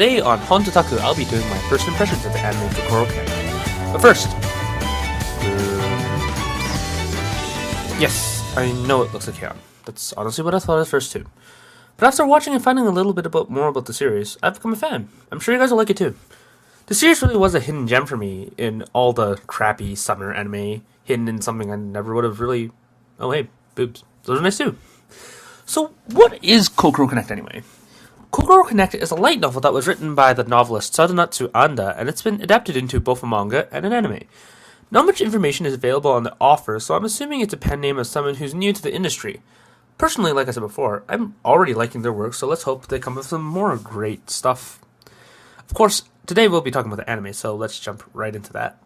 Today on Hontataku, I'll be doing my first impressions of the anime Kokoro. But first, yes, I know it looks like Heian. That's honestly what I thought at first too. But after watching and finding a little bit more about the series, I've become a fan. I'm sure you guys will like it too. The series really was a hidden gem for me in all the crappy summer anime, hidden in something I never would have really... Oh hey, boobs. Those are nice too. So what is Kokoro Connect anyway? Kokoro Connect is a light novel that was written by the novelist Sadanatsu Anda, and it's been adapted into both a manga and an anime. Not much information is available on the offer, so I'm assuming it's a pen name of someone who's new to the industry. Personally, like I said before, I'm already liking their work, so let's hope they come with some more great stuff. Of course, today we'll be talking about the anime, so let's jump right into that.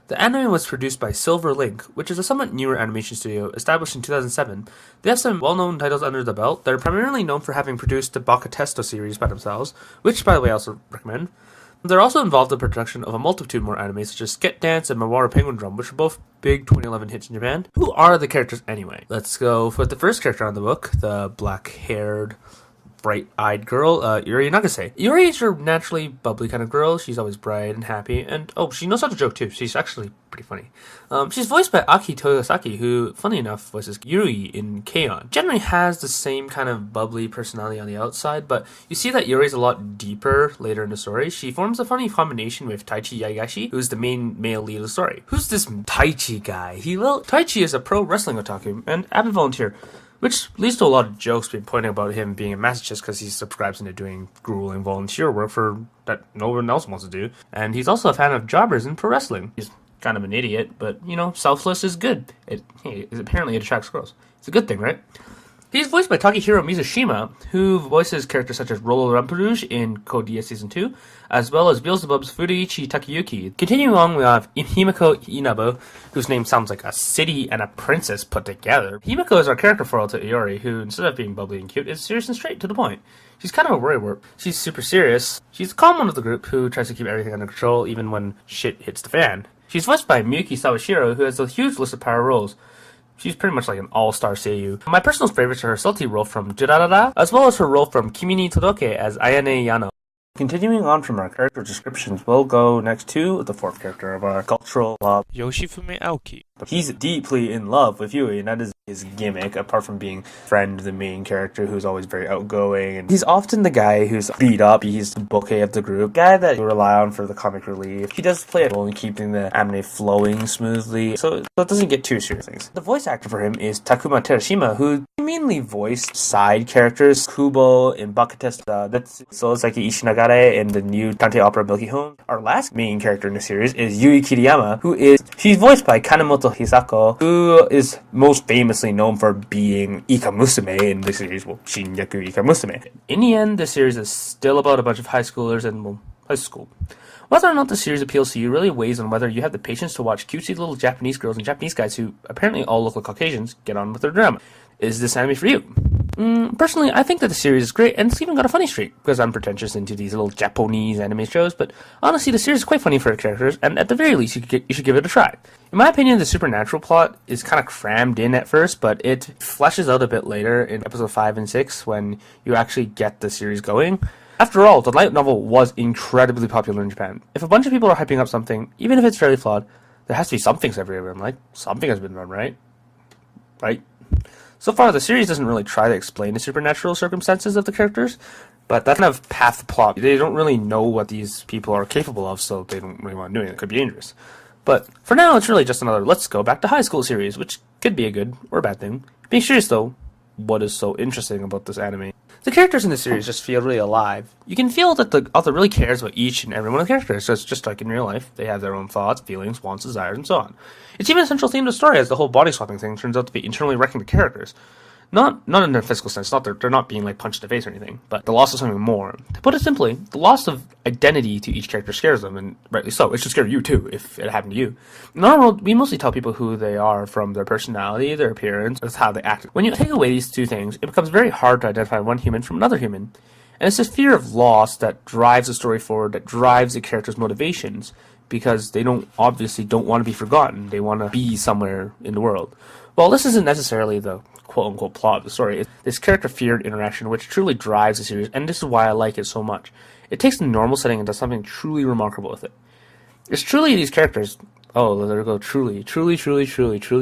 The anime was produced by Silver Link, which is a somewhat newer animation studio established in 2007. They have some well-known titles under the belt. They're primarily known for having produced the Baka Testo series by themselves, which, by the way, I also recommend. They're also involved in the production of a multitude more anime, such as Skit Dance and Mawaru Penguin Drum, which are both big 2011 hits in Japan. Who are the characters anyway? Let's go with the first character on the book, the black-haired, bright-eyed girl, Yuri Nagase. Yuri is your naturally bubbly kind of girl. She's always bright and happy, and she knows how to joke too. She's actually pretty funny. She's voiced by Aki Toyosaki, who, funny enough, voices Yuri in K-On! Generally has the same kind of bubbly personality on the outside, but you see that Yuri's a lot deeper later in the story. She forms a funny combination with Taichi Yagashi, who's the main male lead of the story. Who's this Taichi guy? Taichi is a pro wrestling otaku and avid volunteer, which leads to a lot of jokes being pointing about him being a masochist because he subscribes into doing grueling volunteer work for that no one else wants to do. And he's also a fan of jobbers and pro wrestling. He's kind of an idiot, but, selfless is good. Apparently it attracts girls. It's a good thing, right? He's voiced by Takehiro Mizushima, who voices characters such as Rolo Rampuruge in Code Geass Season 2, as well as Beelzebub's Furuichi Takayuki. Continuing on, we have Himiko Inabo, whose name sounds like a city and a princess put together. Himiko is our character foil to Iori, who, instead of being bubbly and cute, is serious and straight to the point. She's kind of a worrywart. She's super serious. She's the calm one of the group, who tries to keep everything under control, even when shit hits the fan. She's voiced by Miyuki Sawashiro, who has a huge list of power roles. She's pretty much like an all-star seiyuu. My personal favorites are her salty role from Durarara, as well as her role from Kimi ni Todoke as Ayane Yano. Continuing on from our character descriptions, we'll go next to the fourth character of our cultural love, Yoshifume Aoki. He's deeply in love with Yui, and that is his gimmick, apart from being friend the main character who's always very outgoing. And he's often the guy who's beat up, he's the bouquet of the group, guy that you rely on for the comic relief. He does play a role in keeping the anime flowing smoothly, so it doesn't get too serious things. The voice actor for him is Takuma Terashima, who mainly voiced side characters, Kubo in Bakatesta, that's Sozaki Ishinagare in the new Tantei opera Milky Home. Our last main character in the series is Yui Kiriyama, she's voiced by Kanemoto Hisako, who is most famously known for being Ika Musume in the series, Shinyaku Ika Musume. In the end, the series is still about a bunch of high schoolers and, high school. Whether or not the series appeals to you really weighs on whether you have the patience to watch cutesy little Japanese girls and Japanese guys who apparently all look like Caucasians get on with their drama. Is this anime for you? Personally, I think that the series is great, and it's even got a funny streak, because I'm pretentious into these little Japanese anime shows, but honestly, the series is quite funny for the characters, and at the very least, you should give it a try. In my opinion, the supernatural plot is kind of crammed in at first, but it fleshes out a bit later in episode 5 and 6, when you actually get the series going. After all, the light novel was incredibly popular in Japan. If a bunch of people are hyping up something, even if it's fairly flawed, there has to be something everywhere. I'm like, something has been done right. Right? So far, the series doesn't really try to explain the supernatural circumstances of the characters, but that kind of path plot, they don't really know what these people are capable of, so they don't really want to do anything. It could be dangerous. But for now, it's really just another let's go back to high school series, which could be a good or a bad thing. Being serious though, what is so interesting about this anime? The characters in the series just feel really alive. You can feel that the author really cares about each and every one of the characters, so it's just like in real life. They have their own thoughts, feelings, wants, desires, and so on. It's even a central theme of the story, as the whole body swapping thing turns out to be internally wrecking the characters. Not in a physical sense, they're not being like punched in the face or anything, but the loss of something more. To put it simply, the loss of identity to each character scares them, and rightly so. It should scare you too, if it happened to you. In our world, we mostly tell people who they are from their personality, their appearance, or how they act. When you take away these two things, it becomes very hard to identify one human from another human. And it's this fear of loss that drives the story forward, that drives the character's motivations, because they don't want to be forgotten. They want to be somewhere in the world. Well, this isn't necessarily the quote-unquote plot of the story. It's this character-feared interaction which truly drives the series, and this is why I like it so much. It takes the normal setting and does something truly remarkable with it. It's truly these characters. Oh, there we go. Truly,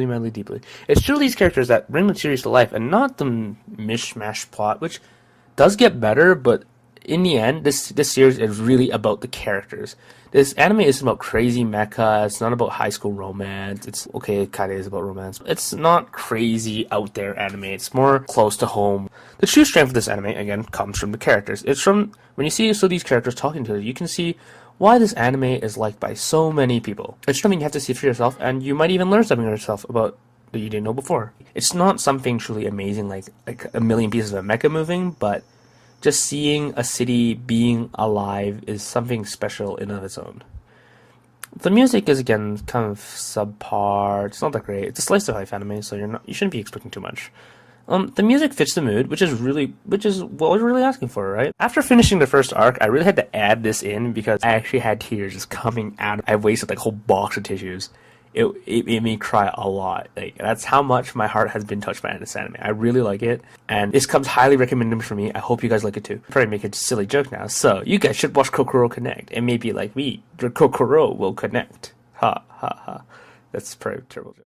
madly, deeply. It's truly these characters that bring the series to life, and not the mishmash plot, which does get better, but in the end, this series is really about the characters. This anime isn't about crazy mecha. It's not about high school romance. It's okay, it kind of is about romance. It's not crazy out there anime. It's more close to home. The true strength of this anime, again, comes from the characters. It's from when you see these characters talking to you can see why this anime is liked by so many people. It's something you have to see for yourself, and you might even learn something yourself about that you didn't know before. It's not something truly amazing like a million pieces of mecha moving, but just seeing a city being alive is something special in of its own. The music is again kind of subpar. It's not that great. It's a slice of life anime, so you shouldn't be expecting too much. The music fits the mood, which is what we're really asking for, right? After finishing the first arc, I really had to add this in because I actually had tears just coming out. I wasted like a whole box of tissues. It made me cry a lot. Like, that's how much my heart has been touched by this anime. I really like it, and this comes highly recommended for me. I hope you guys like it too. Probably make a silly joke now. So you guys should watch Kokoro Connect, and maybe like me, the Kokoro will connect. Ha ha ha. That's probably a terrible joke.